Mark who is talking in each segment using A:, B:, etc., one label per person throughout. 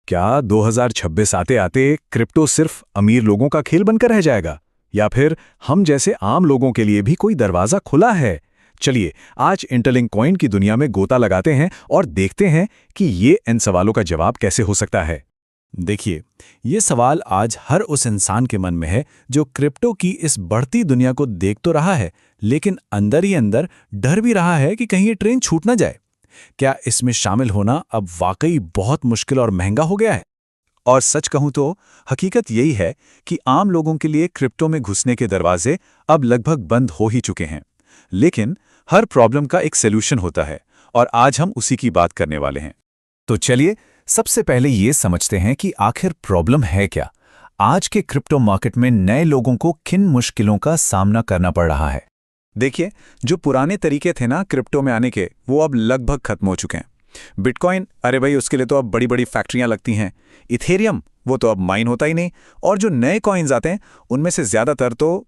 A: क्या 2026 आते आते क्रिप्टो सिर्फ अमीर लोगों का खेल बनकर रह जाएगा, या फिर हम जैसे आम लोगों के लिए भी कोई दरवाजा खुला है? चलिए आज इंटरलिंक कॉइन की दुनिया में गोता लगाते हैं और देखते हैं कि ये इन सवालों का जवाब कैसे हो सकता है। देखिए, ये सवाल आज हर उस इंसान के मन में है जो क्रिप्टो की इस बढ़ती दुनिया को देख तो रहा है, लेकिन अंदर ही अंदर डर भी रहा है कि कहीं ये ट्रेन छूट ना जाए। क्या इसमें शामिल होना अब वाकई बहुत मुश्किल और महंगा हो गया है? और सच कहूं तो हकीकत यही है कि आम लोगों के लिए क्रिप्टो में घुसने के दरवाजे अब लगभग बंद हो ही चुके हैं। लेकिन हर प्रॉब्लम का एक सॉल्यूशन होता है और आज हम उसी की बात करने वाले हैं। तो चलिए सबसे पहले ये समझते हैं कि आखिर प्रॉब्लम है क्या। आज के क्रिप्टो मार्केट में नए लोगों को किन मुश्किलों का सामना करना पड़ रहा है। देखिए, जो पुराने तरीके थे ना क्रिप्टो में आने के, वो अब लगभग खत्म हो चुके हैं। बिटकॉइन, अरे भाई उसके लिए तो अब बड़ी बड़ी फैक्ट्रियां लगती हैं। इथेरियम, वो तो अब माइन होता ही नहीं। और जो नए कॉइन्स आते हैं उनमें से ज्यादातर तो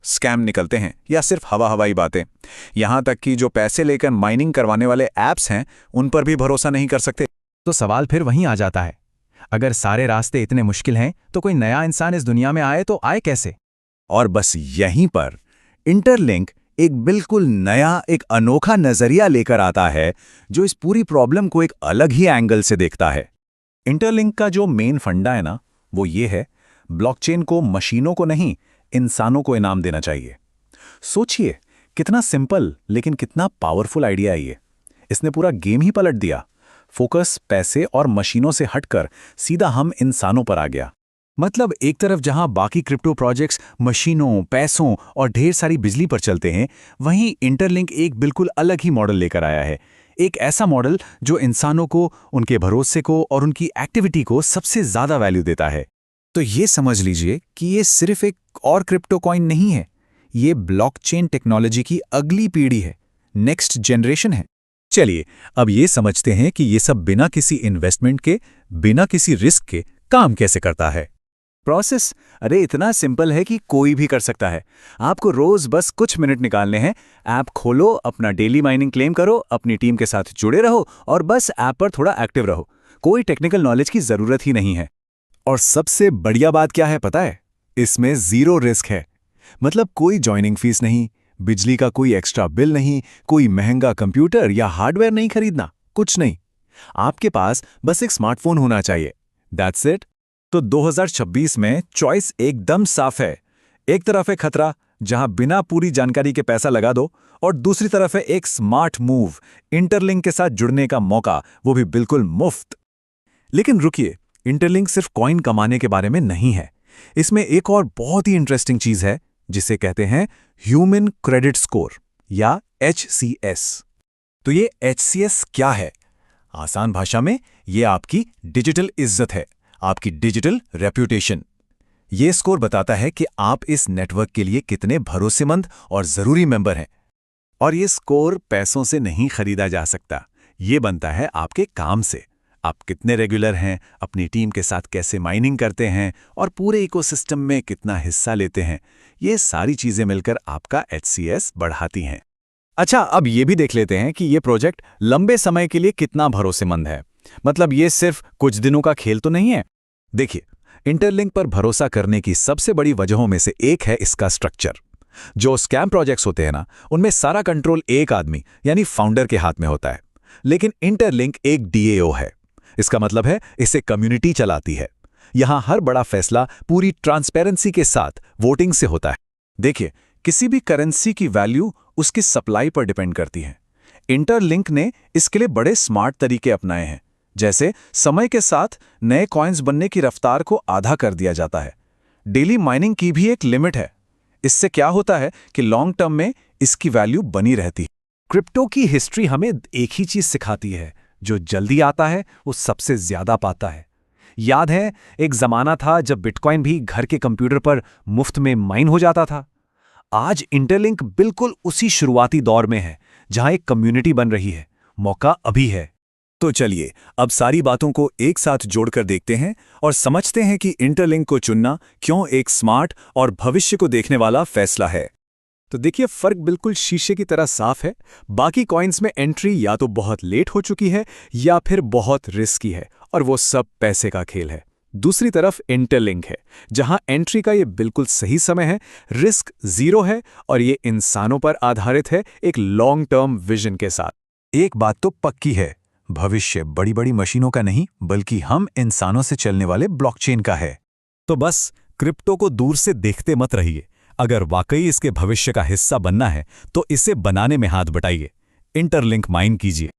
A: स्कैम निकलते हैं या सिर्फ हवाई बातें। यहां तक कि जो पैसे लेकर माइनिंग करवाने वाले ऐप्स हैं उन पर भी भरोसा नहीं कर सकते।
B: तो सवाल फिर वहीं आ जाता है, अगर सारे रास्ते इतने मुश्किल हैं तो कोई नया इंसान इस दुनिया में आए तो आए कैसे?
A: और बस यहीं पर इंटरलिंक एक बिल्कुल नया, एक अनोखा नजरिया लेकर आता है जो इस पूरी प्रॉब्लम को एक अलग ही एंगल से देखता है। इंटरलिंक का जो मेन फंडा है ना, वो ये है, ब्लॉकचेन को मशीनों को नहीं, इंसानों को इनाम देना चाहिए। सोचिए कितना सिंपल लेकिन कितना पावरफुल आइडिया है ये। इसने पूरा गेम ही पलट दिया। फोकस पैसे और मशीनों से हटकर सीधा हम इंसानों पर आ गया।
B: मतलब एक तरफ जहां बाकी क्रिप्टो प्रोजेक्ट्स मशीनों, पैसों और ढेर सारी बिजली पर चलते हैं, वहीं इंटरलिंक एक बिल्कुल अलग ही मॉडल लेकर आया है। एक ऐसा मॉडल जो इंसानों को, उनके भरोसे को और उनकी एक्टिविटी को सबसे ज्यादा वैल्यू देता है।
A: तो ये समझ लीजिए कि ये सिर्फ एक और क्रिप्टो कॉइन नहीं है, ये ब्लॉकचेन टेक्नोलॉजी की अगली पीढ़ी है, नेक्स्ट जनरेशन है। चलिए अब ये समझते हैं कि ये सब बिना किसी इन्वेस्टमेंट के, बिना किसी रिस्क के काम कैसे करता है।
B: प्रोसेस अरे इतना सिंपल है कि कोई भी कर सकता है। आपको रोज बस कुछ मिनट निकालने हैं। ऐप खोलो, अपना डेली माइनिंग क्लेम करो, अपनी टीम के साथ जुड़े रहो और बस ऐप पर थोड़ा एक्टिव रहो। कोई टेक्निकल नॉलेज की जरूरत ही नहीं है।
A: और सबसे बढ़िया बात क्या है पता है? इसमें जीरो रिस्क है। मतलब कोई ज्वाइनिंग फीस नहीं, बिजली का कोई एक्स्ट्रा बिल नहीं, कोई महंगा कंप्यूटर या हार्डवेयर नहीं खरीदना, कुछ नहीं। आपके पास बस एक स्मार्टफोन होना चाहिए, दैट्स इट। तो 2026 में चॉइस एकदम साफ है। एक तरफ है खतरा जहां बिना पूरी जानकारी के पैसा लगा दो, और दूसरी तरफ है एक स्मार्ट मूव, इंटरलिंक के साथ जुड़ने का मौका, वो भी बिल्कुल मुफ्त। लेकिन रुकिए, इंटरलिंक सिर्फ कॉइन कमाने के बारे में नहीं है। इसमें एक और बहुत ही इंटरेस्टिंग चीज है जिसे कहते हैं ह्यूमन क्रेडिट स्कोर या HCS। तो ये HCS क्या है? आसान भाषा में ये आपकी डिजिटल इज्जत है, आपकी डिजिटल रेप्यूटेशन। ये स्कोर बताता है कि आप इस नेटवर्क के लिए कितने भरोसेमंद और जरूरी मेंबर हैं। और ये स्कोर पैसों से नहीं खरीदा जा सकता, ये बनता है आपके काम से। आप कितने रेगुलर हैं, अपनी टीम के साथ कैसे माइनिंग करते हैं और पूरे इकोसिस्टम में कितना हिस्सा लेते हैं, ये सारी चीजें मिलकर आपका HCS बढ़ाती हैं। अच्छा, अब ये भी देख लेते हैं कि ये प्रोजेक्ट लंबे समय के लिए कितना भरोसेमंद है। मतलब ये सिर्फ कुछ दिनों का खेल तो नहीं है। देखिए, इंटरलिंक पर भरोसा करने की सबसे बड़ी वजहों में से एक है इसका स्ट्रक्चर। जो स्कैम प्रोजेक्ट्स होते हैं ना, उनमें सारा कंट्रोल एक आदमी यानी फाउंडर के हाथ में होता है। लेकिन इंटरलिंक एक DAO है। इसका मतलब है इसे कम्युनिटी चलाती है। यहां हर बड़ा फैसला पूरी ट्रांसपेरेंसी के साथ वोटिंग से होता है। देखिए, किसी भी करेंसी की वैल्यू उसकी सप्लाई पर डिपेंड करती है। इंटरलिंक ने इसके लिए बड़े स्मार्ट तरीके अपनाए हैं। जैसे समय के साथ नए कॉइन्स बनने की रफ्तार को आधा कर दिया जाता है। डेली माइनिंग की भी एक लिमिट है। इससे क्या होता है कि लॉन्ग टर्म में इसकी वैल्यू बनी रहती है।
B: क्रिप्टो की हिस्ट्री हमें एक ही चीज सिखाती है, जो जल्दी आता है वो सबसे ज्यादा पाता है। याद है, एक जमाना था जब बिटकॉइन भी घर के कंप्यूटर पर मुफ्त में माइन हो जाता था। आज इंटरलिंक बिल्कुल उसी शुरुआती दौर में है जहां एक कम्युनिटी बन रही है। मौका अभी है।
A: तो चलिए अब सारी बातों को एक साथ जोड़कर देखते हैं और समझते हैं कि इंटरलिंक को चुनना क्यों एक स्मार्ट और भविष्य को देखने वाला फैसला है।
B: तो देखिए, फर्क बिल्कुल शीशे की तरह साफ है। बाकी कॉइन्स में एंट्री या तो बहुत लेट हो चुकी है या फिर बहुत रिस्की है,
A: और वो सब पैसे का खेल है। दूसरी तरफ इंटरलिंक है, जहां एंट्री का ये बिल्कुल सही समय है, रिस्क जीरो है और ये इंसानों पर आधारित है, एक लॉन्ग टर्म विजन के साथ।
C: एक बात तो पक्की है, भविष्य बड़ी बड़ी मशीनों का नहीं बल्कि हम इंसानों से चलने वाले ब्लॉकचेन का है।
B: तो बस क्रिप्टो को दूर से देखते मत रहिए। अगर वाकई इसके भविष्य का हिस्सा बनना है तो इसे बनाने में हाथ बटाइए, इंटरलिंक माइन कीजिए।